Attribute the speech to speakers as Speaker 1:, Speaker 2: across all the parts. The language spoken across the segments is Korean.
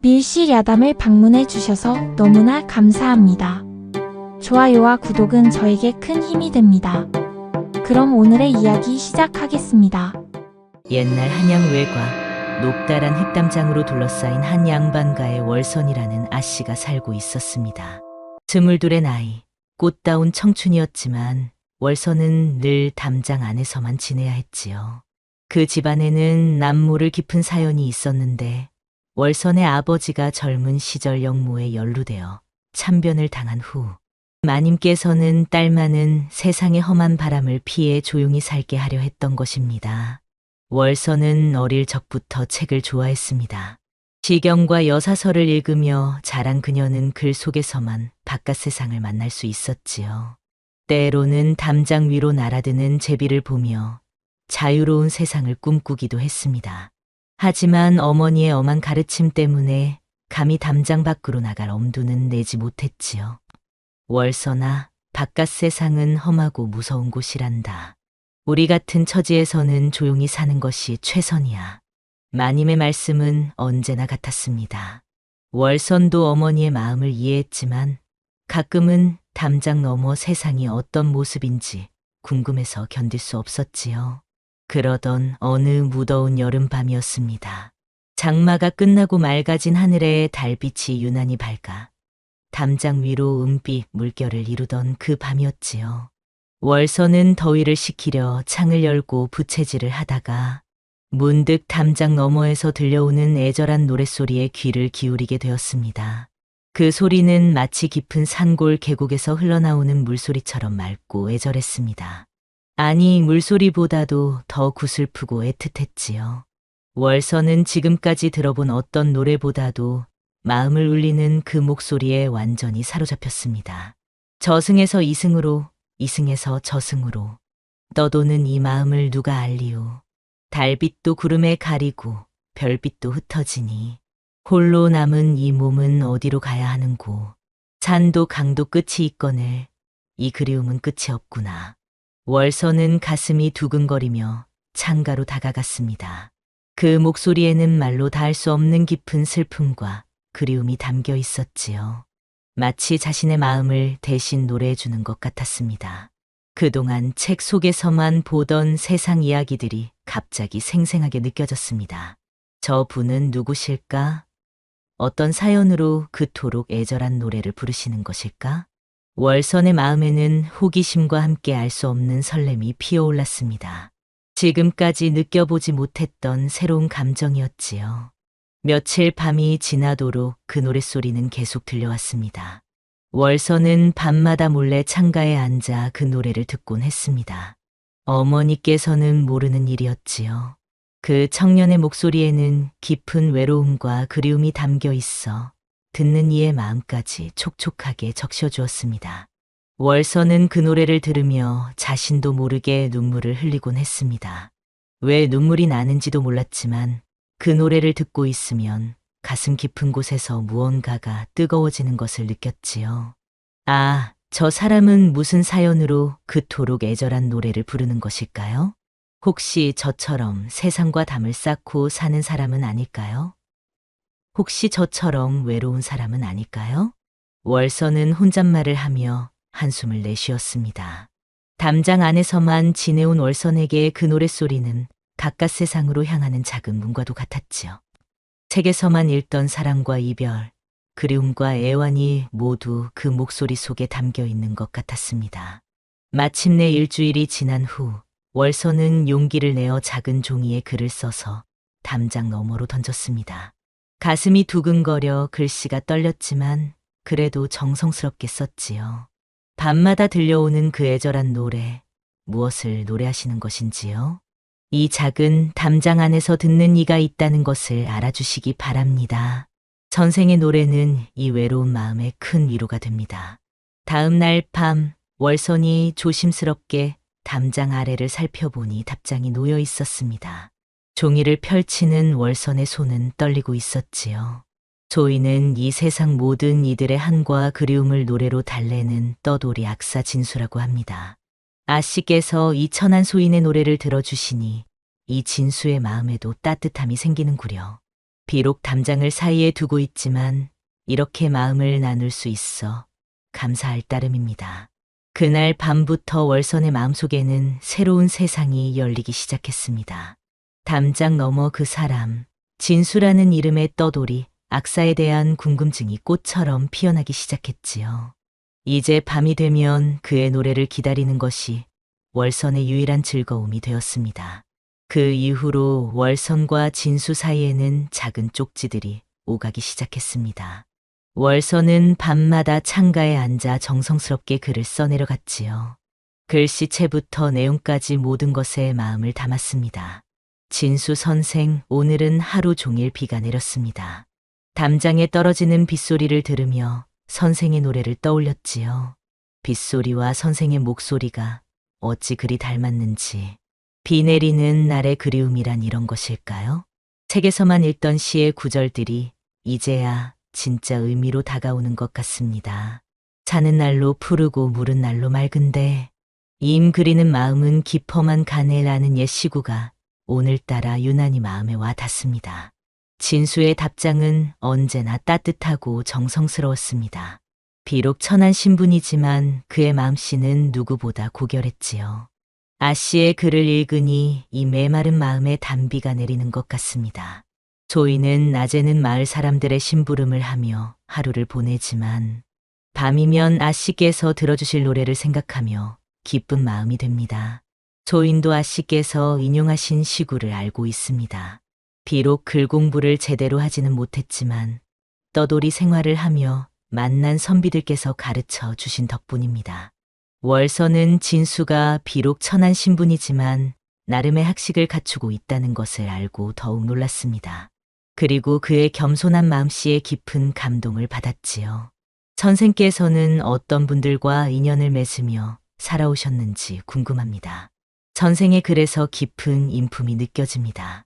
Speaker 1: 밀실 야담을 방문해 주셔서 너무나 감사합니다. 좋아요와 구독은 저에게 큰 힘이 됩니다. 그럼 오늘의 이야기 시작하겠습니다.
Speaker 2: 옛날 한양 외과 녹달한 흙담장으로 둘러싸인 한 양반가의 월선이라는 아씨가 살고 있었습니다. 22의 나이, 꽃다운 청춘이었지만 월선은 늘 담장 안에서만 지내야 했지요. 그 집안에는 남모를 깊은 사연이 있었는데 월선의 아버지가 젊은 시절 영모에 연루되어 참변을 당한 후 마님께서는 딸만은 세상의 험한 바람을 피해 조용히 살게 하려 했던 것입니다. 월선은 어릴 적부터 책을 좋아했습니다. 시경과 여사서를 읽으며 자란 그녀는 글 속에서만 바깥 세상을 만날 수 있었지요. 때로는 담장 위로 날아드는 제비를 보며 자유로운 세상을 꿈꾸기도 했습니다. 하지만 어머니의 엄한 가르침 때문에 감히 담장 밖으로 나갈 엄두는 내지 못했지요. 월선아, 바깥 세상은 험하고 무서운 곳이란다. 우리 같은 처지에서는 조용히 사는 것이 최선이야. 마님의 말씀은 언제나 같았습니다. 월선도 어머니의 마음을 이해했지만 가끔은 담장 너머 세상이 어떤 모습인지 궁금해서 견딜 수 없었지요. 그러던 어느 무더운 여름밤이었습니다. 장마가 끝나고 맑아진 하늘에 달빛이 유난히 밝아 담장 위로 은빛 물결을 이루던 그 밤이었지요. 월선은 더위를 식히려 창을 열고 부채질을 하다가 문득 담장 너머에서 들려오는 애절한 노랫소리에 귀를 기울이게 되었습니다. 그 소리는 마치 깊은 산골 계곡에서 흘러나오는 물소리처럼 맑고 애절했습니다. 아니, 물소리보다도 더 구슬프고 애틋했지요. 월선은 지금까지 들어본 어떤 노래보다도 마음을 울리는 그 목소리에 완전히 사로잡혔습니다. 저승에서 이승으로, 이승에서 저승으로 떠도는 이 마음을 누가 알리오. 달빛도 구름에 가리고 별빛도 흩어지니 홀로 남은 이 몸은 어디로 가야 하는고. 산도 강도 끝이 있거늘 이 그리움은 끝이 없구나. 월선은 가슴이 두근거리며 창가로 다가갔습니다. 그 목소리에는 말로 닿을 수 없는 깊은 슬픔과 그리움이 담겨 있었지요. 마치 자신의 마음을 대신 노래해 주는 것 같았습니다. 그동안 책 속에서만 보던 세상 이야기들이 갑자기 생생하게 느껴졌습니다. 저 분은 누구실까? 어떤 사연으로 그토록 애절한 노래를 부르시는 것일까? 월선의 마음에는 호기심과 함께 알 수 없는 설렘이 피어올랐습니다. 지금까지 느껴보지 못했던 새로운 감정이었지요. 며칠 밤이 지나도록 그 노랫소리는 계속 들려왔습니다. 월선은 밤마다 몰래 창가에 앉아 그 노래를 듣곤 했습니다. 어머니께서는 모르는 일이었지요. 그 청년의 목소리에는 깊은 외로움과 그리움이 담겨 있어 듣는 이의 마음까지 촉촉하게 적셔주었습니다. 월선은 그 노래를 들으며 자신도 모르게 눈물을 흘리곤 했습니다. 왜 눈물이 나는지도 몰랐지만 그 노래를 듣고 있으면 가슴 깊은 곳에서 무언가가 뜨거워지는 것을 느꼈지요. 아, 저 사람은 무슨 사연으로 그토록 애절한 노래를 부르는 것일까요? 혹시 저처럼 세상과 담을 쌓고 사는 사람은 아닐까요? 혹시 저처럼 외로운 사람은 아닐까요? 월선은 혼잣말을 하며 한숨을 내쉬었습니다. 담장 안에서만 지내온 월선에게 그 노랫소리는 바깥 세상으로 향하는 작은 문과도 같았지요. 책에서만 읽던 사랑과 이별, 그리움과 애환이 모두 그 목소리 속에 담겨 있는 것 같았습니다. 마침내 일주일이 지난 후 월선은 용기를 내어 작은 종이에 글을 써서 담장 너머로 던졌습니다. 가슴이 두근거려 글씨가 떨렸지만 그래도 정성스럽게 썼지요. 밤마다 들려오는 그 애절한 노래, 무엇을 노래하시는 것인지요? 이 작은 담장 안에서 듣는 이가 있다는 것을 알아주시기 바랍니다. 전생의 노래는 이 외로운 마음에 큰 위로가 됩니다. 다음 날 밤, 월선이 조심스럽게 담장 아래를 살펴보니 답장이 놓여 있었습니다. 종이를 펼치는 월선의 손은 떨리고 있었지요. 소인은 이 세상 모든 이들의 한과 그리움을 노래로 달래는 떠돌이 악사 진수라고 합니다. 아씨께서 이 천한 소인의 노래를 들어주시니 이 진수의 마음에도 따뜻함이 생기는구려. 비록 담장을 사이에 두고 있지만 이렇게 마음을 나눌 수 있어 감사할 따름입니다. 그날 밤부터 월선의 마음속에는 새로운 세상이 열리기 시작했습니다. 담장 너머 그 사람, 진수라는 이름의 떠돌이, 악사에 대한 궁금증이 꽃처럼 피어나기 시작했지요. 이제 밤이 되면 그의 노래를 기다리는 것이 월선의 유일한 즐거움이 되었습니다. 그 이후로 월선과 진수 사이에는 작은 쪽지들이 오가기 시작했습니다. 월선은 밤마다 창가에 앉아 정성스럽게 글을 써내려갔지요. 글씨체부터 내용까지 모든 것에 마음을 담았습니다. 진수 선생, 오늘은 하루 종일 비가 내렸습니다. 담장에 떨어지는 빗소리를 들으며 선생의 노래를 떠올렸지요. 빗소리와 선생의 목소리가 어찌 그리 닮았는지. 비 내리는 날의 그리움이란 이런 것일까요? 책에서만 읽던 시의 구절들이 이제야 진짜 의미로 다가오는 것 같습니다. 자는 날로 푸르고 물은 날로 맑은데 임 그리는 마음은 깊어만 가네라는 옛 시구가 오늘따라 유난히 마음에 와 닿습니다. 진수의 답장은 언제나 따뜻하고 정성스러웠습니다. 비록 천한 신분이지만 그의 마음씨는 누구보다 고결했지요. 아씨의 글을 읽으니 이 메마른 마음에 단비가 내리는 것 같습니다. 조이는 낮에는 마을 사람들의 심부름을 하며 하루를 보내지만 밤이면 아씨께서 들어주실 노래를 생각하며 기쁜 마음이 됩니다. 조인도 아씨께서 인용하신 시구를 알고 있습니다. 비록 글 공부를 제대로 하지는 못했지만 떠돌이 생활을 하며 만난 선비들께서 가르쳐 주신 덕분입니다. 월선은 진수가 비록 천한 신분이지만 나름의 학식을 갖추고 있다는 것을 알고 더욱 놀랐습니다. 그리고 그의 겸손한 마음씨에 깊은 감동을 받았지요. 선생께서는 어떤 분들과 인연을 맺으며 살아오셨는지 궁금합니다. 선생의 글에서 깊은 인품이 느껴집니다.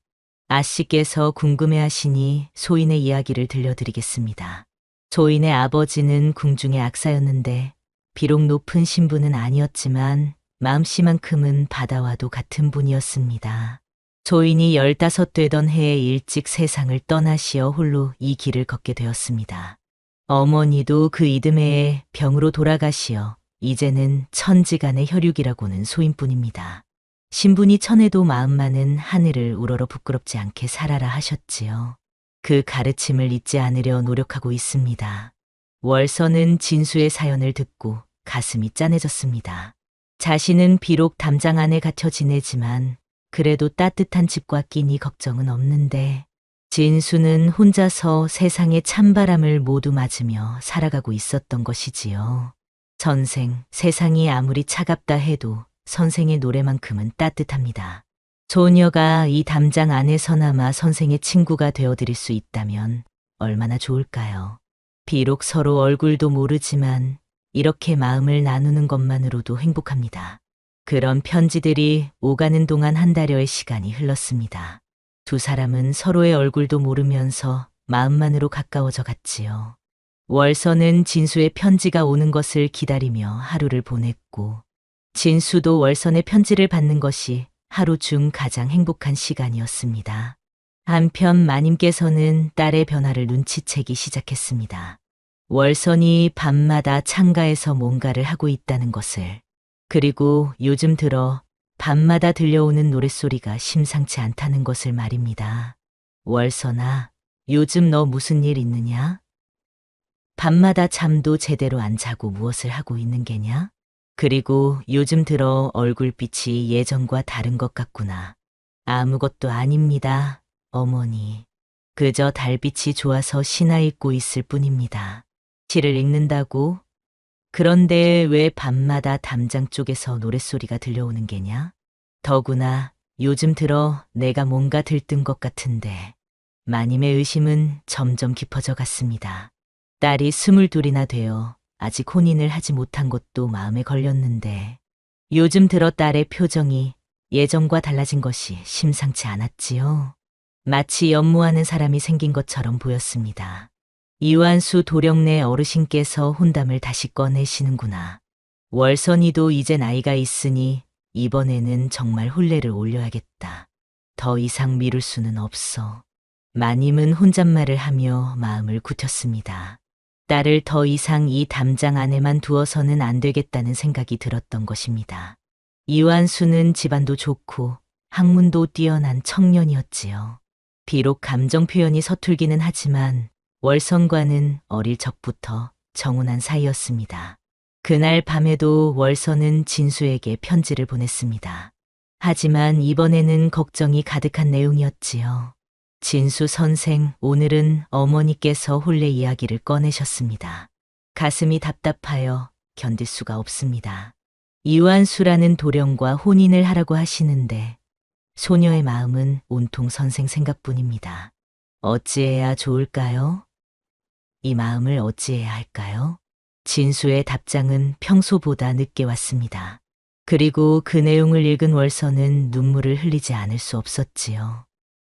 Speaker 2: 아씨께서 궁금해하시니 소인의 이야기를 들려드리겠습니다. 소인의 아버지는 궁중의 악사였는데 비록 높은 신분은 아니었지만 마음씨만큼은 바다와도 같은 분이었습니다. 소인이 15 되던 해에 일찍 세상을 떠나시어 홀로 이 길을 걷게 되었습니다. 어머니도 그 이듬해에 병으로 돌아가시어 이제는 천지간의 혈육이라고는 소인뿐입니다. 신분이 천해도 마음만은 하늘을 우러러 부끄럽지 않게 살아라 하셨지요. 그 가르침을 잊지 않으려 노력하고 있습니다. 월선은 진수의 사연을 듣고 가슴이 짠해졌습니다. 자신은 비록 담장 안에 갇혀 지내지만 그래도 따뜻한 집과 끼니 걱정은 없는데 진수는 혼자서 세상의 찬바람을 모두 맞으며 살아가고 있었던 것이지요. 선생, 세상이 아무리 차갑다 해도 선생의 노래만큼은 따뜻합니다. 소녀가 이 담장 안에서나마 선생의 친구가 되어드릴 수 있다면 얼마나 좋을까요? 비록 서로 얼굴도 모르지만 이렇게 마음을 나누는 것만으로도 행복합니다. 그런 편지들이 오가는 동안 한 달여의 시간이 흘렀습니다. 두 사람은 서로의 얼굴도 모르면서 마음만으로 가까워져 갔지요. 월선은 진수의 편지가 오는 것을 기다리며 하루를 보냈고 진수도 월선의 편지를 받는 것이 하루 중 가장 행복한 시간이었습니다. 한편 마님께서는 딸의 변화를 눈치채기 시작했습니다. 월선이 밤마다 창가에서 뭔가를 하고 있다는 것을, 그리고 요즘 들어 밤마다 들려오는 노랫소리가 심상치 않다는 것을 말입니다. 월선아, 요즘 너 무슨 일 있느냐? 밤마다 잠도 제대로 안 자고 무엇을 하고 있는 게냐? 그리고 요즘 들어 얼굴빛이 예전과 다른 것 같구나. 아무것도 아닙니다, 어머니. 그저 달빛이 좋아서 시나 읽고 있을 뿐입니다. 시를 읽는다고? 그런데 왜 밤마다 담장 쪽에서 노랫소리가 들려오는 게냐? 더구나 요즘 들어 내가 뭔가 들뜬 것 같은데. 마님의 의심은 점점 깊어져 갔습니다. 딸이 22이나 되어 아직 혼인을 하지 못한 것도 마음에 걸렸는데 요즘 들어 딸의 표정이 예전과 달라진 것이 심상치 않았지요. 마치 연모하는 사람이 생긴 것처럼 보였습니다. 이완수 도령네 어르신께서 혼담을 다시 꺼내시는구나. 월선이도 이제 나이가 있으니 이번에는 정말 혼례를 올려야겠다. 더 이상 미룰 수는 없어. 마님은 혼잣말을 하며 마음을 굳혔습니다. 딸을 더 이상 이 담장 안에만 두어서는 안 되겠다는 생각이 들었던 것입니다. 이완수는 집안도 좋고 학문도 뛰어난 청년이었지요. 비록 감정 표현이 서툴기는 하지만 월선과는 어릴 적부터 정운한 사이였습니다. 그날 밤에도 월선은 진수에게 편지를 보냈습니다. 하지만 이번에는 걱정이 가득한 내용이었지요. 진수 선생, 오늘은 어머니께서 혼례 이야기를 꺼내셨습니다. 가슴이 답답하여 견딜 수가 없습니다. 이완수라는 도령과 혼인을 하라고 하시는데 소녀의 마음은 온통 선생 생각뿐입니다. 어찌해야 좋을까요? 이 마음을 어찌해야 할까요? 진수의 답장은 평소보다 늦게 왔습니다. 그리고 그 내용을 읽은 월선은 눈물을 흘리지 않을 수 없었지요.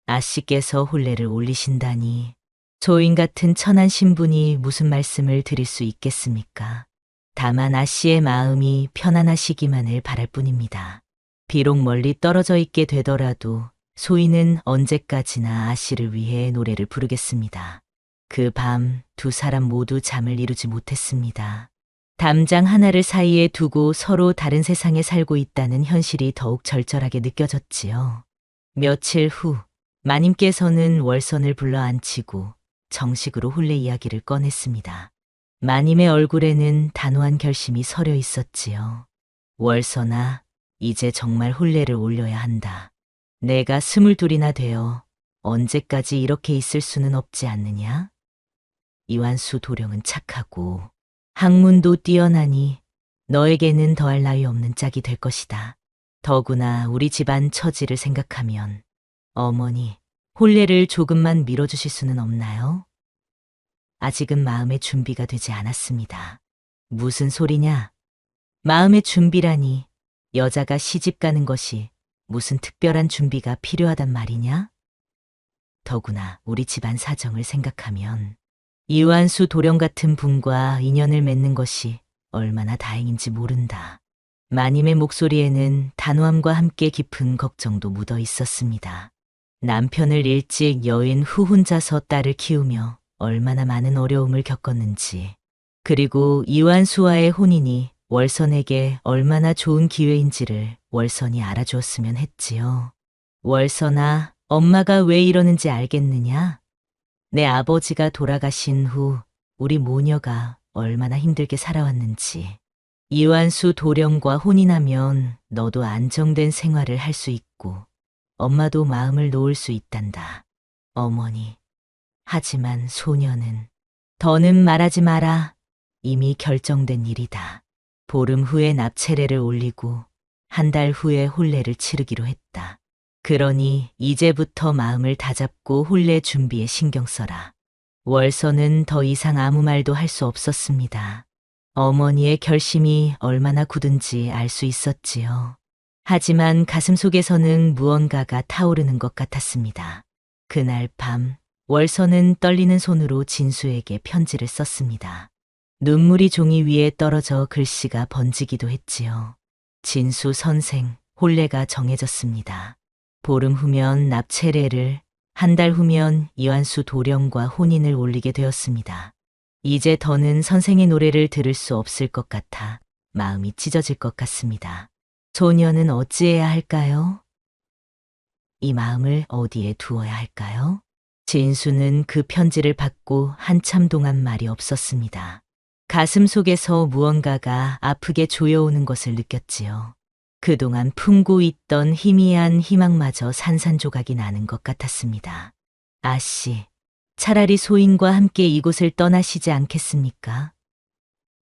Speaker 2: 아씨께서 혼례를 올리신다니 소인 같은 천한 신분이 무슨 말씀을 드릴 수 있겠습니까? 다만 아씨의 마음이 편안하시기만을 바랄 뿐입니다. 비록 멀리 떨어져 있게 되더라도 소인은 언제까지나 아씨를 위해 노래를 부르겠습니다. 그 밤 두 사람 모두 잠을 이루지 못했습니다. 담장 하나를 사이에 두고 서로 다른 세상에 살고 있다는 현실이 더욱 절절하게 느껴졌지요. 며칠 후 마님께서는 월선을 불러 앉히고 정식으로 혼례 이야기를 꺼냈습니다. 마님의 얼굴에는 단호한 결심이 서려 있었지요. 월선아, 이제 정말 혼례를 올려야 한다. 내가 22이나 되어 언제까지 이렇게 있을 수는 없지 않느냐? 이완수 도령은 착하고 학문도 뛰어나니 너에게는 더할 나위 없는 짝이 될 것이다. 더구나 우리 집안 처지를 생각하면 어머니, 혼례를 조금만 미뤄주실 수는 없나요? 아직은 마음의 준비가 되지 않았습니다. 무슨 소리냐? 마음의 준비라니 여자가 시집 가는 것이 무슨 특별한 준비가 필요하단 말이냐? 더구나 우리 집안 사정을 생각하면 이완수 도령 같은 분과 인연을 맺는 것이 얼마나 다행인지 모른다. 마님의 목소리에는 단호함과 함께 깊은 걱정도 묻어 있었습니다. 남편을 일찍 여인 후 혼자서 딸을 키우며 얼마나 많은 어려움을 겪었는지, 그리고 이완수와의 혼인이 월선에게 얼마나 좋은 기회인지를 월선이 알아주었으면 했지요. 월선아, 엄마가 왜 이러는지 알겠느냐? 내 아버지가 돌아가신 후 우리 모녀가 얼마나 힘들게 살아왔는지. 이완수 도령과 혼인하면 너도 안정된 생활을 할 수 있고 엄마도 마음을 놓을 수 있단다. 어머니. 하지만 소녀는 더는 말하지 마라. 이미 결정된 일이다. 보름 후에 납체례를 올리고 한 달 후에 혼례를 치르기로 했다. 그러니 이제부터 마음을 다잡고 혼례 준비에 신경 써라. 월선은 더 이상 아무 말도 할 수 없었습니다. 어머니의 결심이 얼마나 굳은지 알 수 있었지요. 하지만 가슴속에서는 무언가가 타오르는 것 같았습니다. 그날 밤 월선은 떨리는 손으로 진수에게 편지를 썼습니다. 눈물이 종이 위에 떨어져 글씨가 번지기도 했지요. 진수 선생, 혼례가 정해졌습니다. 보름 후면 납체례를, 한 달 후면 이완수 도령과 혼인을 올리게 되었습니다. 이제 더는 선생의 노래를 들을 수 없을 것 같아 마음이 찢어질 것 같습니다. 소녀는 어찌해야 할까요? 이 마음을 어디에 두어야 할까요? 진수는 그 편지를 받고 한참 동안 말이 없었습니다. 가슴 속에서 무언가가 아프게 조여오는 것을 느꼈지요. 그동안 품고 있던 희미한 희망마저 산산조각이 나는 것 같았습니다. 아씨, 차라리 소인과 함께 이곳을 떠나시지 않겠습니까?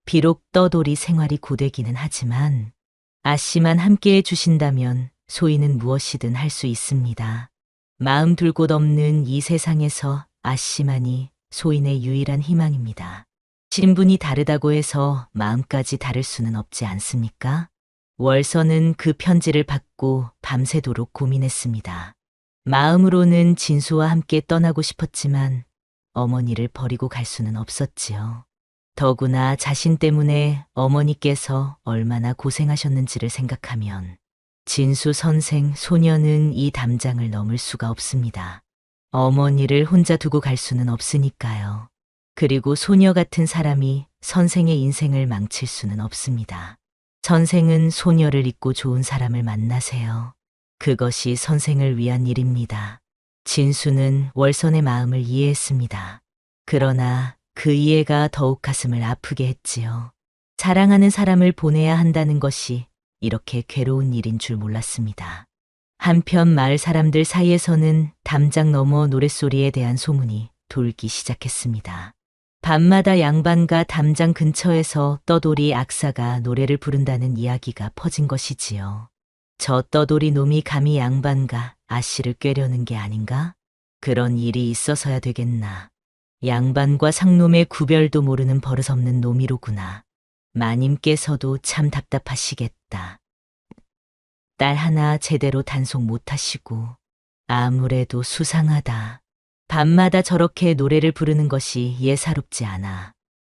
Speaker 2: 비록 떠돌이 생활이 고되기는 하지만 아씨만 함께해 주신다면 소인은 무엇이든 할 수 있습니다. 마음 둘 곳 없는 이 세상에서 아씨만이 소인의 유일한 희망입니다. 신분이 다르다고 해서 마음까지 다를 수는 없지 않습니까? 월선은 그 편지를 받고 밤새도록 고민했습니다. 마음으로는 진수와 함께 떠나고 싶었지만 어머니를 버리고 갈 수는 없었지요. 더구나 자신 때문에 어머니께서 얼마나 고생하셨는지를 생각하면 진수 선생, 소녀는 이 담장을 넘을 수가 없습니다. 어머니를 혼자 두고 갈 수는 없으니까요. 그리고 소녀 같은 사람이 선생의 인생을 망칠 수는 없습니다. 선생은 소녀를 잊고 좋은 사람을 만나세요. 그것이 선생을 위한 일입니다. 진수는 월선의 마음을 이해했습니다. 그러나 그 이해가 더욱 가슴을 아프게 했지요. 사랑하는 사람을 보내야 한다는 것이 이렇게 괴로운 일인 줄 몰랐습니다. 한편 마을 사람들 사이에서는 담장 너머 노랫소리에 대한 소문이 돌기 시작했습니다. 밤마다 양반과 담장 근처에서 떠돌이 악사가 노래를 부른다는 이야기가 퍼진 것이지요. 저 떠돌이 놈이 감히 양반과 아씨를 꾀려는 게 아닌가? 그런 일이 있어서야 되겠나. 양반과 상놈의 구별도 모르는 버릇없는 놈이로구나. 마님께서도 참 답답하시겠다. 딸 하나 제대로 단속 못하시고 아무래도 수상하다. 밤마다 저렇게 노래를 부르는 것이 예사롭지 않아.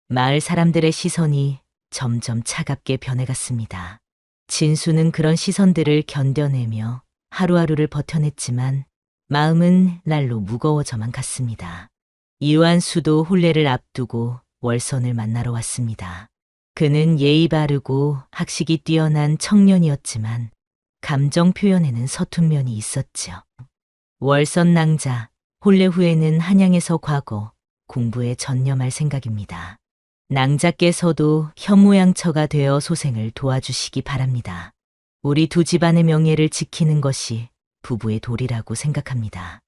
Speaker 2: 마을 사람들의 시선이 점점 차갑게 변해갔습니다. 진수는 그런 시선들을 견뎌내며 하루하루를 버텨냈지만 마음은 날로 무거워져만 갔습니다. 이완수도 혼례를 앞두고 월선을 만나러 왔습니다. 그는 예의 바르고 학식이 뛰어난 청년이었지만 감정 표현에는 서툰 면이 있었죠. 월선 낭자, 혼례 후에는 한양에서 과거 공부에 전념할 생각입니다. 낭자께서도 현모양처가 되어 소생을 도와주시기 바랍니다. 우리 두 집안의 명예를 지키는 것이 부부의 도리라고 생각합니다.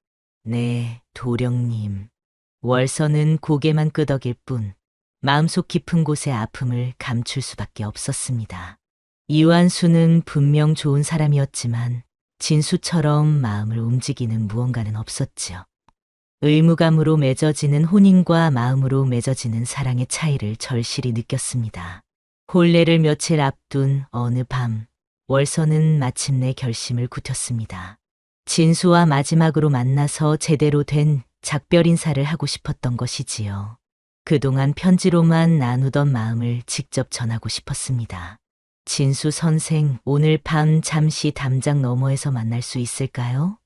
Speaker 2: 네, 도령님. 월선은 고개만 끄덕일 뿐 마음속 깊은 곳의 아픔을 감출 수밖에 없었습니다. 이완수는 분명 좋은 사람이었지만 진수처럼 마음을 움직이는 무언가는 없었지요. 의무감으로 맺어지는 혼인과 마음으로 맺어지는 사랑의 차이를 절실히 느꼈습니다. 혼례를 며칠 앞둔 어느 밤, 월선은 마침내 결심을 굳혔습니다. 진수와 마지막으로 만나서 제대로 된 작별 인사를 하고 싶었던 것이지요. 그동안 편지로만 나누던 마음을 직접 전하고 싶었습니다. 진수 선생, 오늘 밤 잠시 담장 너머에서 만날 수 있을까요?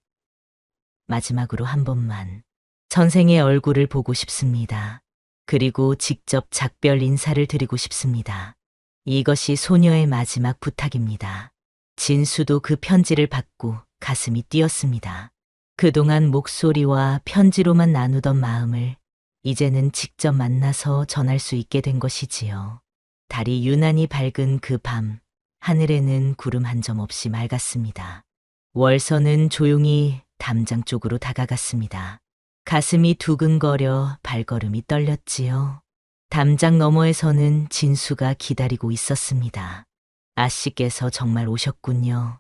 Speaker 2: 마지막으로 한 번만. 선생의 얼굴을 보고 싶습니다. 그리고 직접 작별 인사를 드리고 싶습니다. 이것이 소녀의 마지막 부탁입니다. 진수도 그 편지를 받고 가슴이 뛰었습니다. 그동안 목소리와 편지로만 나누던 마음을 이제는 직접 만나서 전할 수 있게 된 것이지요. 달이 유난히 밝은 그 밤, 하늘에는 구름 한 점 없이 맑았습니다. 월선은 조용히 담장 쪽으로 다가갔습니다. 가슴이 두근거려 발걸음이 떨렸지요. 담장 너머에서는 진수가 기다리고 있었습니다. 아씨께서 정말 오셨군요.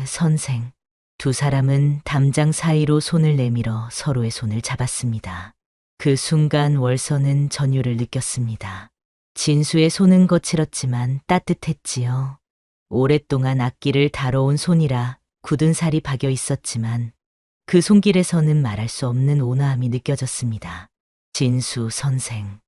Speaker 2: 선생, 두 사람은 담장 사이로 손을 내밀어 서로의 손을 잡았습니다. 그 순간 월선은 전율을 느꼈습니다. 진수의 손은 거칠었지만 따뜻했지요. 오랫동안 악기를 다뤄온 손이라 굳은 살이 박여 있었지만 그 손길에서는 말할 수 없는 온화함이 느껴졌습니다. 진수 선생,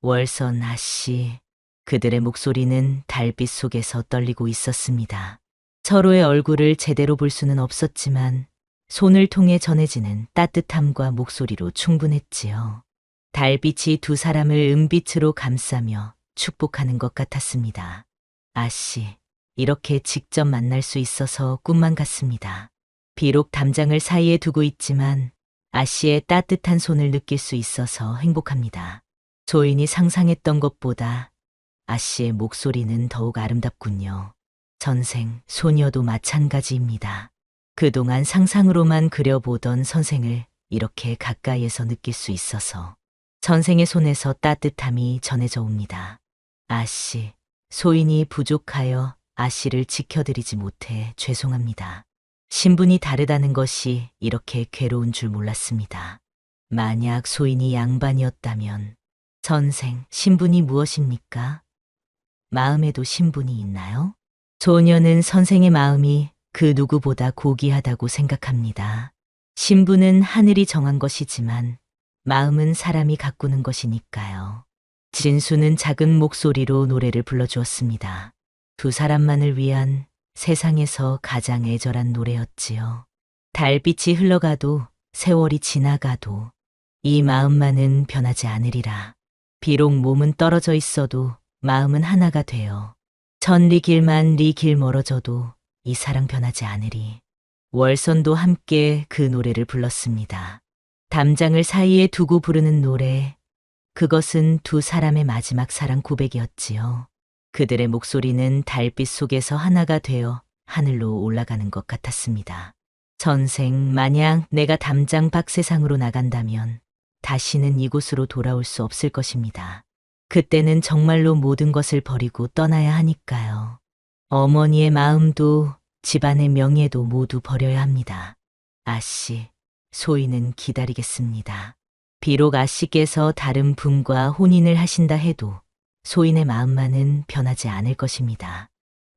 Speaker 2: 월선 아씨, 그들의 목소리는 달빛 속에서 떨리고 있었습니다. 서로의 얼굴을 제대로 볼 수는 없었지만 손을 통해 전해지는 따뜻함과 목소리로 충분했지요. 달빛이 두 사람을 은빛으로 감싸며 축복하는 것 같았습니다. 아씨, 이렇게 직접 만날 수 있어서 꿈만 같습니다. 비록 담장을 사이에 두고 있지만 아씨의 따뜻한 손을 느낄 수 있어서 행복합니다. 조인이 상상했던 것보다 아씨의 목소리는 더욱 아름답군요. 선생, 소녀도 마찬가지입니다. 그동안 상상으로만 그려보던 선생을 이렇게 가까이에서 느낄 수 있어서 선생의 손에서 따뜻함이 전해져 옵니다. 아씨, 소인이 부족하여 아씨를 지켜드리지 못해 죄송합니다. 신분이 다르다는 것이 이렇게 괴로운 줄 몰랐습니다. 만약 소인이 양반이었다면 선생, 신분이 무엇입니까? 마음에도 신분이 있나요? 소녀는 선생의 마음이 그 누구보다 고귀하다고 생각합니다. 신분은 하늘이 정한 것이지만 마음은 사람이 가꾸는 것이니까요. 진수는 작은 목소리로 노래를 불러주었습니다. 두 사람만을 위한 세상에서 가장 애절한 노래였지요. 달빛이 흘러가도 세월이 지나가도 이 마음만은 변하지 않으리라. 비록 몸은 떨어져 있어도 마음은 하나가 되어 천리 길만 리 길 멀어져도 이 사랑 변하지 않으리. 월선도 함께 그 노래를 불렀습니다. 담장을 사이에 두고 부르는 노래, 그것은 두 사람의 마지막 사랑 고백이었지요. 그들의 목소리는 달빛 속에서 하나가 되어 하늘로 올라가는 것 같았습니다. 전생 만약 내가 담장 밖 세상으로 나간다면 다시는 이곳으로 돌아올 수 없을 것입니다. 그때는 정말로 모든 것을 버리고 떠나야 하니까요. 어머니의 마음도 집안의 명예도 모두 버려야 합니다. 아씨, 소인은 기다리겠습니다. 비록 아씨께서 다른 분과 혼인을 하신다 해도 소인의 마음만은 변하지 않을 것입니다.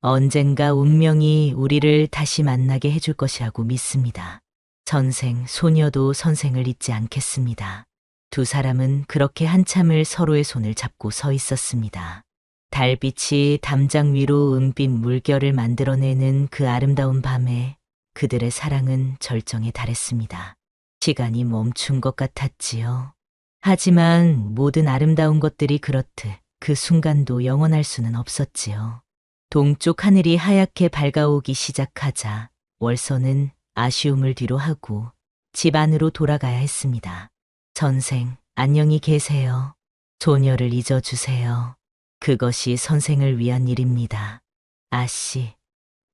Speaker 2: 언젠가 운명이 우리를 다시 만나게 해줄 것이라고 믿습니다. 전생 소녀도 선생을 잊지 않겠습니다. 두 사람은 그렇게 한참을 서로의 손을 잡고 서 있었습니다. 달빛이 담장 위로 은빛 물결을 만들어내는 그 아름다운 밤에 그들의 사랑은 절정에 달했습니다. 시간이 멈춘 것 같았지요. 하지만 모든 아름다운 것들이 그렇듯 그 순간도 영원할 수는 없었지요. 동쪽 하늘이 하얗게 밝아오기 시작하자 월선은 아쉬움을 뒤로하고 집 안으로 돌아가야 했습니다. 전생, 안녕히 계세요. 소녀를 잊어주세요. 그것이 선생을 위한 일입니다. 아씨,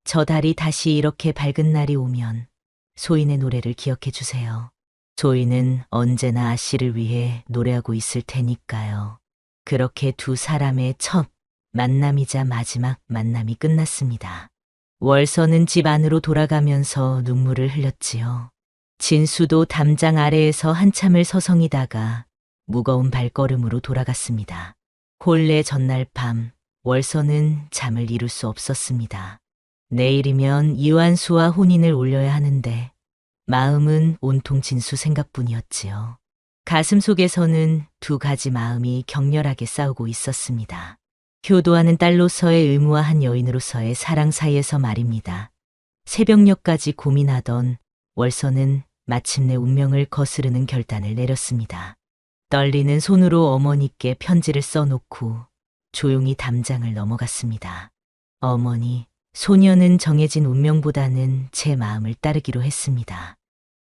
Speaker 2: 저 달이 다시 이렇게 밝은 날이 오면 소인의 노래를 기억해 주세요. 소인은 언제나 아씨를 위해 노래하고 있을 테니까요. 그렇게 두 사람의 첫 만남이자 마지막 만남이 끝났습니다. 월선은 집 안으로 돌아가면서 눈물을 흘렸지요. 진수도 담장 아래에서 한참을 서성이다가 무거운 발걸음으로 돌아갔습니다. 혼례 전날 밤, 월선은 잠을 이룰 수 없었습니다. 내일이면 이완수와 혼인을 올려야 하는데 마음은 온통 진수 생각뿐이었지요. 가슴 속에서는 두 가지 마음이 격렬하게 싸우고 있었습니다. 효도하는 딸로서의 의무와 한 여인으로서의 사랑 사이에서 말입니다. 새벽녘까지 고민하던 월선은 마침내 운명을 거스르는 결단을 내렸습니다. 떨리는 손으로 어머니께 편지를 써놓고 조용히 담장을 넘어갔습니다. 어머니, 소녀는 정해진 운명보다는 제 마음을 따르기로 했습니다.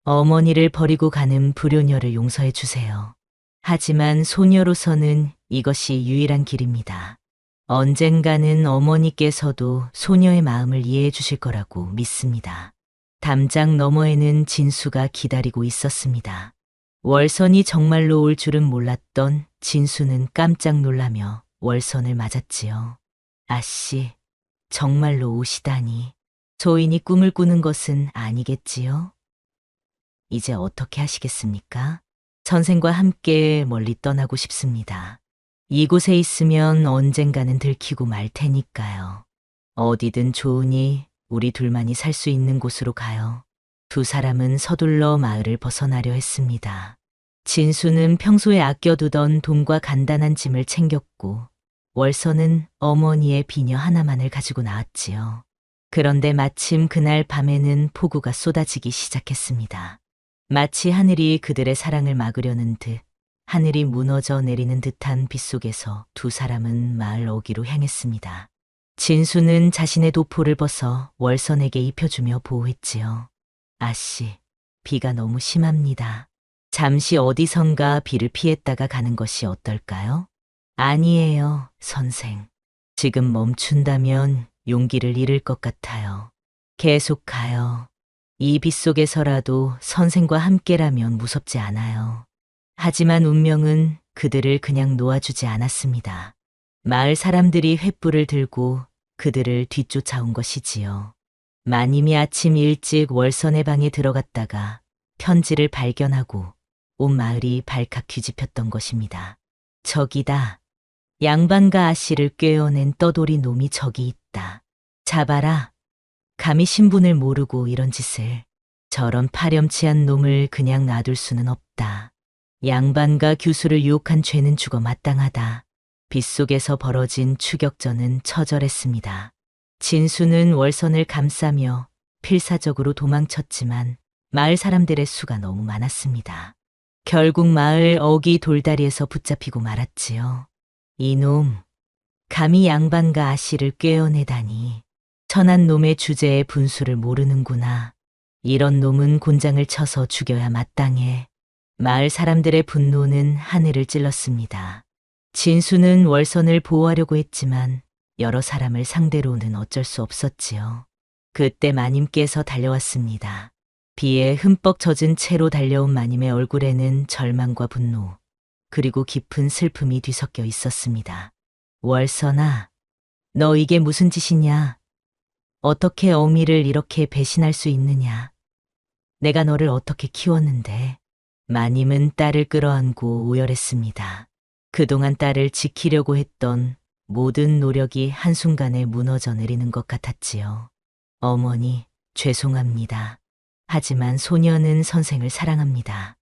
Speaker 2: 어머니를 버리고 가는 불효녀를 용서해 주세요. 하지만 소녀로서는 이것이 유일한 길입니다. 언젠가는 어머니께서도 소녀의 마음을 이해해 주실 거라고 믿습니다. 담장 너머에는 진수가 기다리고 있었습니다. 월선이 정말로 올 줄은 몰랐던 진수는 깜짝 놀라며 월선을 맞았지요. 아씨, 정말로 오시다니. 소인이 꿈을 꾸는 것은 아니겠지요? 이제 어떻게 하시겠습니까? 선생과 함께 멀리 떠나고 싶습니다. 이곳에 있으면 언젠가는 들키고 말 테니까요. 어디든 좋으니 우리 둘만이 살 수 있는 곳으로 가요. 두 사람은 서둘러 마을을 벗어나려 했습니다. 진수는 평소에 아껴두던 돈과 간단한 짐을 챙겼고 월선은 어머니의 비녀 하나만을 가지고 나왔지요. 그런데 마침 그날 밤에는 폭우가 쏟아지기 시작했습니다. 마치 하늘이 그들의 사랑을 막으려는 듯 하늘이 무너져 내리는 듯한 빛 속에서 두 사람은 마을 어귀로 향했습니다. 진수는 자신의 도포를 벗어 월선에게 입혀주며 보호했지요. 아씨, 비가 너무 심합니다. 잠시 어디선가 비를 피했다가 가는 것이 어떨까요? 아니에요, 선생. 지금 멈춘다면 용기를 잃을 것 같아요. 계속 가요. 이 빛 속에서라도 선생과 함께라면 무섭지 않아요. 하지만 운명은 그들을 그냥 놓아주지 않았습니다. 마을 사람들이 횃불을 들고 그들을 뒤쫓아온 것이지요. 마님이 아침 일찍 월선의 방에 들어갔다가 편지를 발견하고 온 마을이 발칵 뒤집혔던 것입니다. 저기다. 양반과 아씨를 꿰어낸 떠돌이 놈이 저기 있다. 잡아라. 감히 신분을 모르고 이런 짓을. 저런 파렴치한 놈을 그냥 놔둘 수는 없다. 양반과 규수를 유혹한 죄는 죽어 마땅하다. 빗속에서 벌어진 추격전은 처절했습니다. 진수는 월선을 감싸며 필사적으로 도망쳤지만 마을 사람들의 수가 너무 많았습니다. 결국 마을 어귀 돌다리에서 붙잡히고 말았지요. 이놈, 감히 양반과 아씨를 꿰어내다니. 천한 놈의 주제의 분수를 모르는구나. 이런 놈은 곤장을 쳐서 죽여야 마땅해. 마을 사람들의 분노는 하늘을 찔렀습니다. 진수는 월선을 보호하려고 했지만 여러 사람을 상대로는 어쩔 수 없었지요. 그때 마님께서 달려왔습니다. 비에 흠뻑 젖은 채로 달려온 마님의 얼굴에는 절망과 분노, 그리고 깊은 슬픔이 뒤섞여 있었습니다. 월선아, 너 이게 무슨 짓이냐? 어떻게 어미를 이렇게 배신할 수 있느냐? 내가 너를 어떻게 키웠는데? 마님은 딸을 끌어안고 오열했습니다. 그동안 딸을 지키려고 했던 모든 노력이 한순간에 무너져 내리는 것 같았지요. 어머니, 죄송합니다. 하지만 소녀는 선생을 사랑합니다.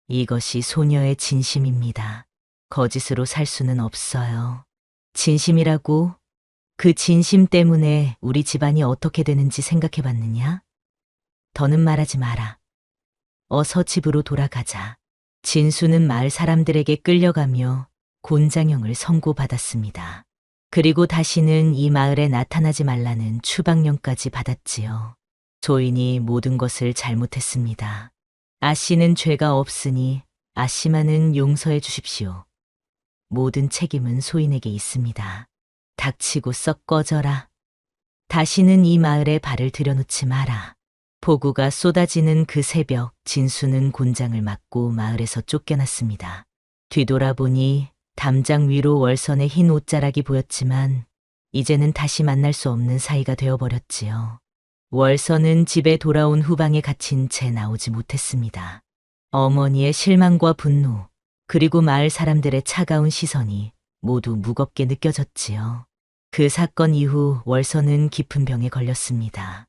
Speaker 2: 이것이 소녀의 진심입니다. 거짓으로 살 수는 없어요. 진심이라고? 그 진심 때문에 우리 집안이 어떻게 되는지 생각해 봤느냐? 더는 말하지 마라. 어서 집으로 돌아가자. 진수는 마을 사람들에게 끌려가며 곤장형을 선고받았습니다. 그리고 다시는 이 마을에 나타나지 말라는 추방령까지 받았지요. 조인이 모든 것을 잘못했습니다. 아씨는 죄가 없으니 아씨만은 용서해 주십시오. 모든 책임은 소인에게 있습니다. 닥치고 썩 꺼져라. 다시는 이 마을에 발을 들여놓지 마라. 폭우가 쏟아지는 그 새벽, 진수는 곤장을 맞고 마을에서 쫓겨났습니다. 뒤돌아보니 담장 위로 월선의 흰 옷자락이 보였지만 이제는 다시 만날 수 없는 사이가 되어버렸지요. 월선은 집에 돌아온 후방에 갇힌 채 나오지 못했습니다. 어머니의 실망과 분노, 그리고 마을 사람들의 차가운 시선이 모두 무겁게 느껴졌지요. 그 사건 이후 월선은 깊은 병에 걸렸습니다.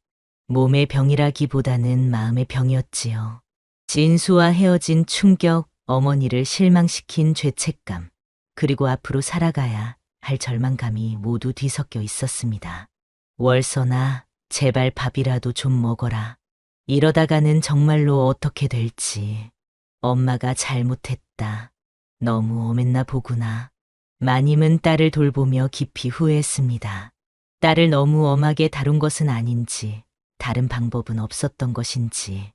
Speaker 2: 몸의 병이라기보다는 마음의 병이었지요. 진수와 헤어진 충격, 어머니를 실망시킨 죄책감, 그리고 앞으로 살아가야 할 절망감이 모두 뒤섞여 있었습니다. 월선아, 제발 밥이라도 좀 먹어라. 이러다가는 정말로 어떻게 될지. 엄마가 잘못했다. 너무 엄했나 보구나. 마님은 딸을 돌보며 깊이 후회했습니다. 딸을 너무 엄하게 다룬 것은 아닌지, 다른 방법은 없었던 것인지.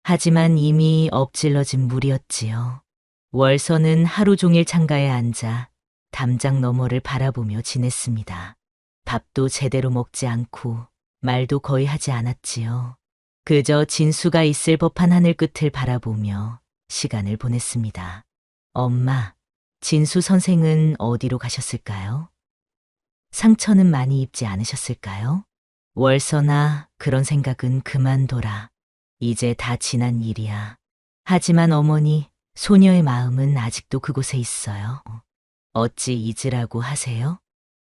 Speaker 2: 하지만 이미 엎질러진 물이었지요. 월선은 하루 종일 창가에 앉아 담장 너머를 바라보며 지냈습니다. 밥도 제대로 먹지 않고 말도 거의 하지 않았지요. 그저 진수가 있을 법한 하늘 끝을 바라보며 시간을 보냈습니다. 엄마, 진수 선생은 어디로 가셨을까요? 상처는 많이 입지 않으셨을까요? 월선아, 그런 생각은 그만둬라. 이제 다 지난 일이야. 하지만 어머니, 소녀의 마음은 아직도 그곳에 있어요. 어찌 잊으라고 하세요?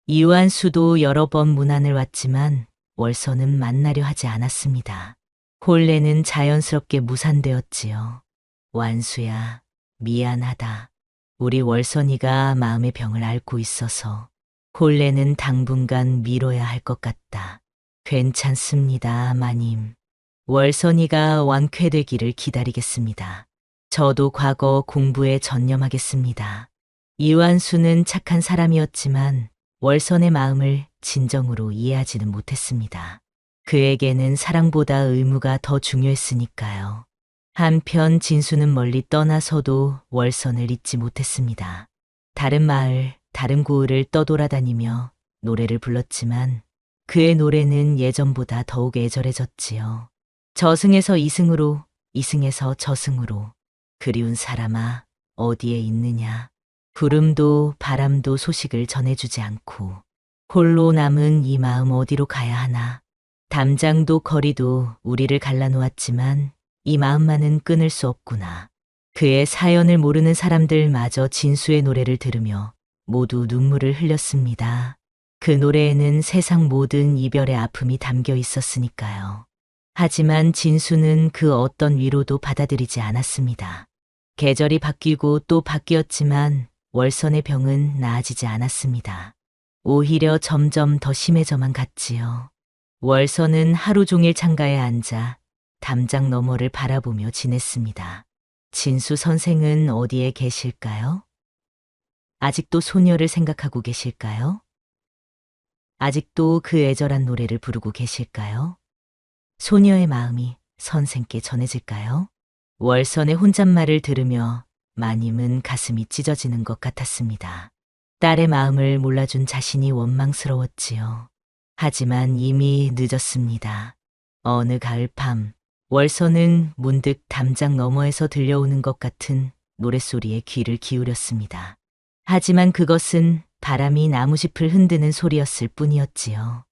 Speaker 2: 이완수도 여러 번 문안을 왔지만 월선은 만나려 하지 않았습니다. 혼례는 자연스럽게 무산되었지요. 완수야, 미안하다. 우리 월선이가 마음의 병을 앓고 있어서 혼례는 당분간 미뤄야 할 것 같다. 괜찮습니다, 마님. 월선이가 완쾌되기를 기다리겠습니다. 저도 과거 공부에 전념하겠습니다. 이완수는 착한 사람이었지만 월선의 마음을 진정으로 이해하지는 못했습니다. 그에게는 사랑보다 의무가 더 중요했으니까요. 한편 진수는 멀리 떠나서도 월선을 잊지 못했습니다. 다른 마을, 다른 고을을 떠돌아다니며 노래를 불렀지만 그의 노래는 예전보다 더욱 애절해졌지요. 저승에서 이승으로, 이승에서 저승으로. 그리운 사람아, 어디에 있느냐. 구름도 바람도 소식을 전해주지 않고 홀로 남은 이 마음 어디로 가야 하나. 담장도 거리도 우리를 갈라놓았지만 이 마음만은 끊을 수 없구나. 그의 사연을 모르는 사람들마저 진수의 노래를 들으며 모두 눈물을 흘렸습니다. 그 노래에는 세상 모든 이별의 아픔이 담겨 있었으니까요. 하지만 진수는 그 어떤 위로도 받아들이지 않았습니다. 계절이 바뀌고 또 바뀌었지만 월선의 병은 나아지지 않았습니다. 오히려 점점 더 심해져만 갔지요. 월선은 하루 종일 창가에 앉아 담장 너머를 바라보며 지냈습니다. 진수 선생은 어디에 계실까요? 아직도 소녀를 생각하고 계실까요? 아직도 그 애절한 노래를 부르고 계실까요? 소녀의 마음이 선생께 전해질까요? 월선의 혼잣말을 들으며 마님은 가슴이 찢어지는 것 같았습니다. 딸의 마음을 몰라준 자신이 원망스러웠지요. 하지만 이미 늦었습니다. 어느 가을 밤, 월선은 문득 담장 너머에서 들려오는 것 같은 노랫소리에 귀를 기울였습니다. 하지만 그것은 바람이 나무짚을 흔드는 소리였을 뿐이었지요.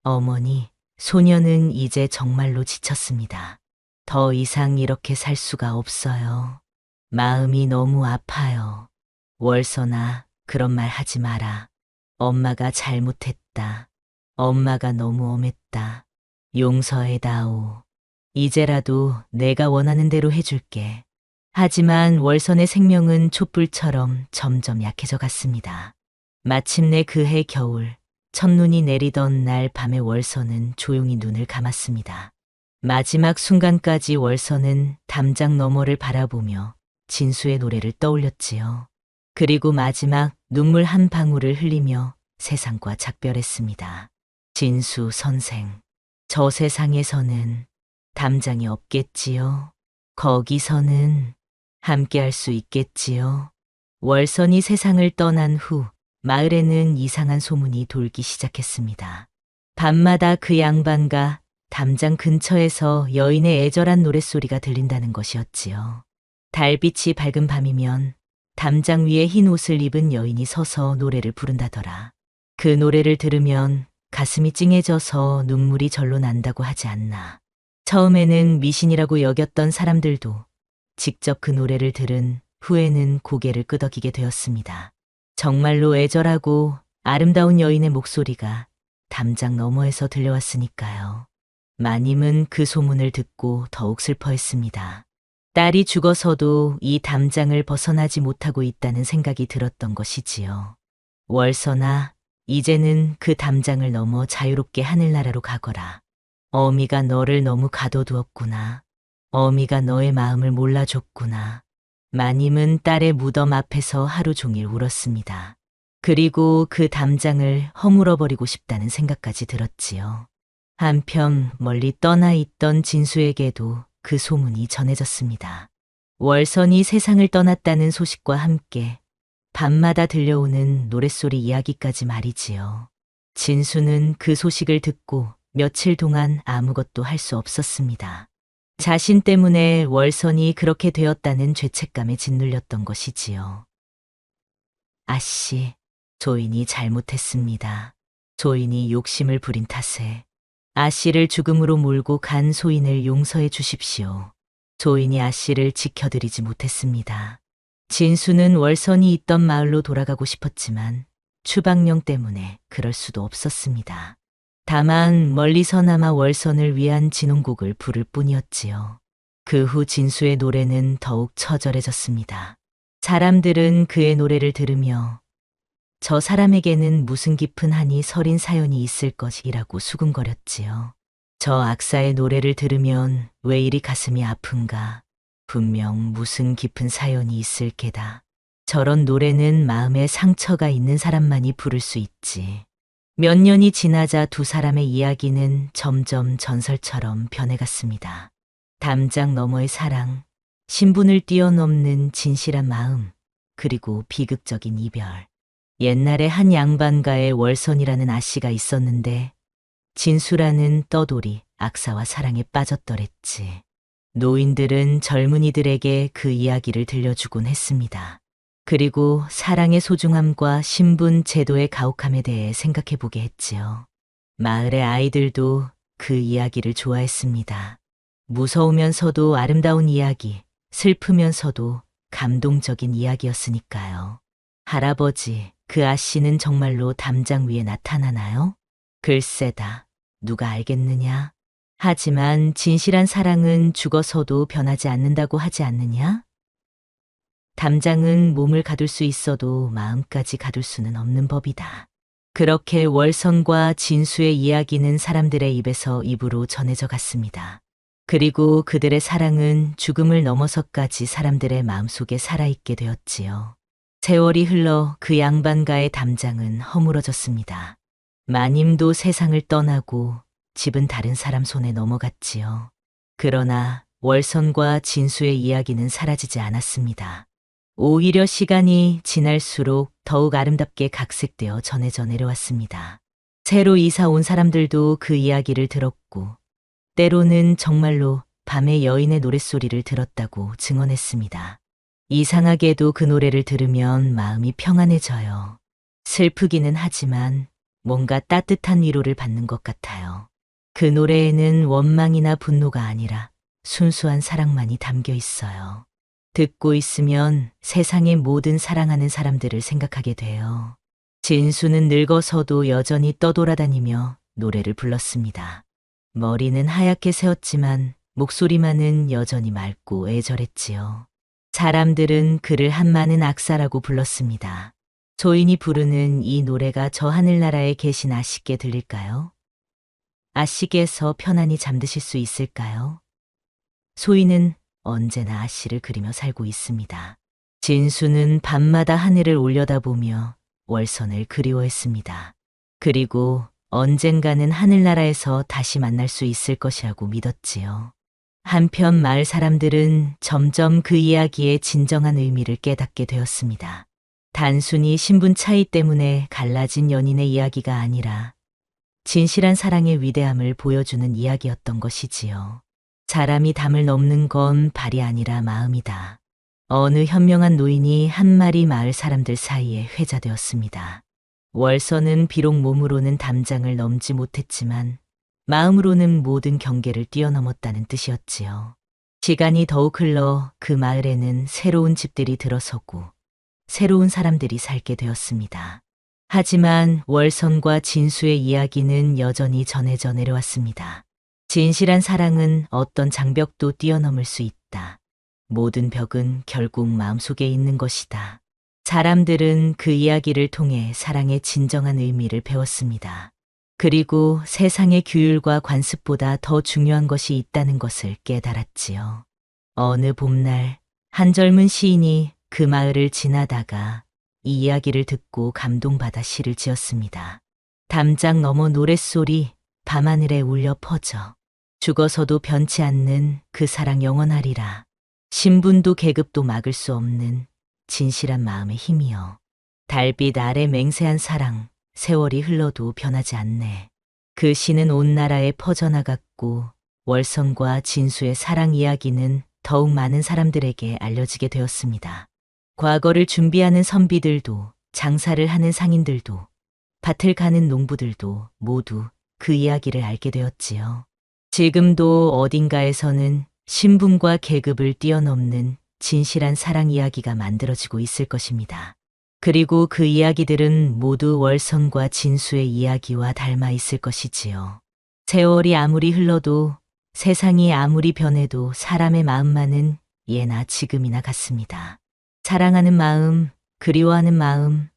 Speaker 2: 어머니, 소녀는 이제 정말로 지쳤습니다. 더 이상 이렇게 살 수가 없어요. 마음이 너무 아파요. 월선아, 그런 말 하지 마라. 엄마가 잘못했다. 엄마가 너무 엄했다. 용서해다오. 이제라도 내가 원하는 대로 해줄게. 하지만 월선의 생명은 촛불처럼 점점 약해져 갔습니다. 마침내 그해 겨울, 첫눈이 내리던 날 밤에 월선은 조용히 눈을 감았습니다. 마지막 순간까지 월선은 담장 너머를 바라보며 진수의 노래를 떠올렸지요. 그리고 마지막 눈물 한 방울을 흘리며 세상과 작별했습니다. 진수 선생, 저 세상에서는 담장이 없겠지요. 거기서는 함께할 수 있겠지요. 월선이 세상을 떠난 후 마을에는 이상한 소문이 돌기 시작했습니다. 밤마다 그 양반과 담장 근처에서 여인의 애절한 노랫소리가 들린다는 것이었지요. 달빛이 밝은 밤이면 담장 위에 흰 옷을 입은 여인이 서서 노래를 부른다더라. 그 노래를 들으면 가슴이 찡해져서 눈물이 절로 난다고 하지 않나. 처음에는 미신이라고 여겼던 사람들도 직접 그 노래를 들은 후에는 고개를 끄덕이게 되었습니다. 정말로 애절하고 아름다운 여인의 목소리가 담장 너머에서 들려왔으니까요. 마님은 그 소문을 듣고 더욱 슬퍼했습니다. 딸이 죽어서도 이 담장을 벗어나지 못하고 있다는 생각이 들었던 것이지요. 월선아, 이제는 그 담장을 넘어 자유롭게 하늘나라로 가거라. 어미가 너를 너무 가둬두었구나. 어미가 너의 마음을 몰라줬구나. 마님은 딸의 무덤 앞에서 하루 종일 울었습니다. 그리고 그 담장을 허물어버리고 싶다는 생각까지 들었지요. 한편 멀리 떠나 있던 진수에게도 그 소문이 전해졌습니다. 월선이 세상을 떠났다는 소식과 함께 밤마다 들려오는 노랫소리 이야기까지 말이지요. 진수는 그 소식을 듣고 며칠 동안 아무것도 할 수 없었습니다. 자신 때문에 월선이 그렇게 되었다는 죄책감에 짓눌렸던 것이지요. 아씨, 조인이 잘못했습니다. 조인이 욕심을 부린 탓에 아씨를 죽음으로 몰고 간 소인을 용서해 주십시오. 조인이 아씨를 지켜드리지 못했습니다. 진수는 월선이 있던 마을로 돌아가고 싶었지만 추방령 때문에 그럴 수도 없었습니다. 다만 멀리서나마 월선을 위한 진홍곡을 부를 뿐이었지요. 그 후 진수의 노래는 더욱 처절해졌습니다. 사람들은 그의 노래를 들으며 저 사람에게는 무슨 깊은 한이 서린 사연이 있을 것이라고 수군거렸지요. 저 악사의 노래를 들으면 왜 이리 가슴이 아픈가. 분명 무슨 깊은 사연이 있을 게다. 저런 노래는 마음에 상처가 있는 사람만이 부를 수 있지. 몇 년이 지나자 두 사람의 이야기는 점점 전설처럼 변해갔습니다. 담장 너머의 사랑, 신분을 뛰어넘는 진실한 마음, 그리고 비극적인 이별. 옛날에 한 양반가의 월선이라는 아씨가 있었는데 진수라는 떠돌이 악사와 사랑에 빠졌더랬지. 노인들은 젊은이들에게 그 이야기를 들려주곤 했습니다. 그리고 사랑의 소중함과 신분 제도의 가혹함에 대해 생각해보게 했지요. 마을의 아이들도 그 이야기를 좋아했습니다. 무서우면서도 아름다운 이야기, 슬프면서도 감동적인 이야기였으니까요. 할아버지, 그 아씨는 정말로 담장 위에 나타나나요? 글쎄다, 누가 알겠느냐? 하지만 진실한 사랑은 죽어서도 변하지 않는다고 하지 않느냐? 담장은 몸을 가둘 수 있어도 마음까지 가둘 수는 없는 법이다. 그렇게 월선과 진수의 이야기는 사람들의 입에서 입으로 전해져 갔습니다. 그리고 그들의 사랑은 죽음을 넘어서까지 사람들의 마음속에 살아있게 되었지요. 세월이 흘러 그 양반가의 담장은 허물어졌습니다. 마님도 세상을 떠나고 집은 다른 사람 손에 넘어갔지요. 그러나 월선과 진수의 이야기는 사라지지 않았습니다. 오히려 시간이 지날수록 더욱 아름답게 각색되어 전해져 내려왔습니다. 새로 이사 온 사람들도 그 이야기를 들었고, 때로는 정말로 밤에 여인의 노랫소리를 들었다고 증언했습니다. 이상하게도 그 노래를 들으면 마음이 평안해져요. 슬프기는 하지만 뭔가 따뜻한 위로를 받는 것 같아요. 그 노래에는 원망이나 분노가 아니라 순수한 사랑만이 담겨 있어요. 듣고 있으면 세상의 모든 사랑하는 사람들을 생각하게 돼요. 진수는 늙어서도 여전히 떠돌아다니며 노래를 불렀습니다. 머리는 하얗게 새었지만 목소리만은 여전히 맑고 애절했지요. 사람들은 그를 한마는 악사라고 불렀습니다. 소인이 부르는 이 노래가 저 하늘나라에 계신 아씨께 들릴까요? 아씨께서 편안히 잠드실 수 있을까요? 소인은 언제나 아씨를 그리며 살고 있습니다. 진수는 밤마다 하늘을 올려다보며 월선을 그리워했습니다. 그리고 언젠가는 하늘나라에서 다시 만날 수 있을 것이라고 믿었지요. 한편 마을 사람들은 점점 그 이야기의 진정한 의미를 깨닫게 되었습니다. 단순히 신분 차이 때문에 갈라진 연인의 이야기가 아니라 진실한 사랑의 위대함을 보여주는 이야기였던 것이지요. 사람이 담을 넘는 건 발이 아니라 마음이다. 어느 현명한 노인이 한 마리 마을 사람들 사이에 회자되었습니다. 월선은 비록 몸으로는 담장을 넘지 못했지만 마음으로는 모든 경계를 뛰어넘었다는 뜻이었지요. 시간이 더욱 흘러 그 마을에는 새로운 집들이 들어서고 새로운 사람들이 살게 되었습니다. 하지만 월선과 진수의 이야기는 여전히 전해져 내려왔습니다. 진실한 사랑은 어떤 장벽도 뛰어넘을 수 있다. 모든 벽은 결국 마음속에 있는 것이다. 사람들은 그 이야기를 통해 사랑의 진정한 의미를 배웠습니다. 그리고 세상의 규율과 관습보다 더 중요한 것이 있다는 것을 깨달았지요. 어느 봄날 한 젊은 시인이 그 마을을 지나다가 이 이야기를 듣고 감동받아 시를 지었습니다. 담장 너머 노랫소리 밤하늘에 울려 퍼져 죽어서도 변치 않는 그 사랑 영원하리라. 신분도 계급도 막을 수 없는 진실한 마음의 힘이여. 달빛 아래 맹세한 사랑 세월이 흘러도 변하지 않네. 그 시는 온 나라에 퍼져나갔고 월선과 진수의 사랑 이야기는 더욱 많은 사람들에게 알려지게 되었습니다. 과거를 준비하는 선비들도 장사를 하는 상인들도 밭을 가는 농부들도 모두 그 이야기를 알게 되었지요. 지금도 어딘가에서는 신분과 계급을 뛰어넘는 진실한 사랑 이야기가 만들어지고 있을 것입니다. 그리고 그 이야기들은 모두 월선과 진수의 이야기와 닮아 있을 것이지요. 세월이 아무리 흘러도 세상이 아무리 변해도 사람의 마음만은 예나 지금이나 같습니다. 사랑하는 마음, 그리워하는 마음,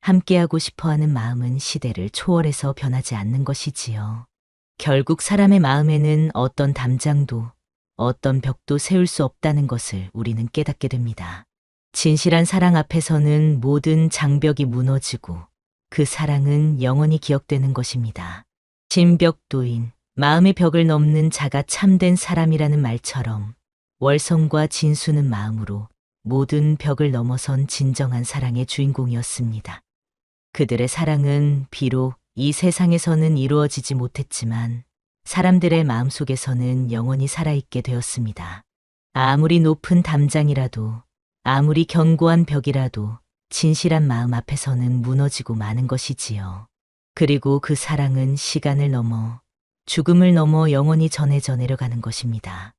Speaker 2: 함께하고 싶어하는 마음은 시대를 초월해서 변하지 않는 것이지요. 결국 사람의 마음에는 어떤 담장도 어떤 벽도 세울 수 없다는 것을 우리는 깨닫게 됩니다. 진실한 사랑 앞에서는 모든 장벽이 무너지고 그 사랑은 영원히 기억되는 것입니다. 진벽도인, 마음의 벽을 넘는 자가 참된 사람이라는 말처럼 월성과 진수는 마음으로 모든 벽을 넘어선 진정한 사랑의 주인공이었습니다. 그들의 사랑은 비록 이 세상에서는 이루어지지 못했지만 사람들의 마음속에서는 영원히 살아있게 되었습니다. 아무리 높은 담장이라도 아무리 견고한 벽이라도 진실한 마음 앞에서는 무너지고 마는 것이지요. 그리고 그 사랑은 시간을 넘어 죽음을 넘어 영원히 전해져 내려가는 것입니다.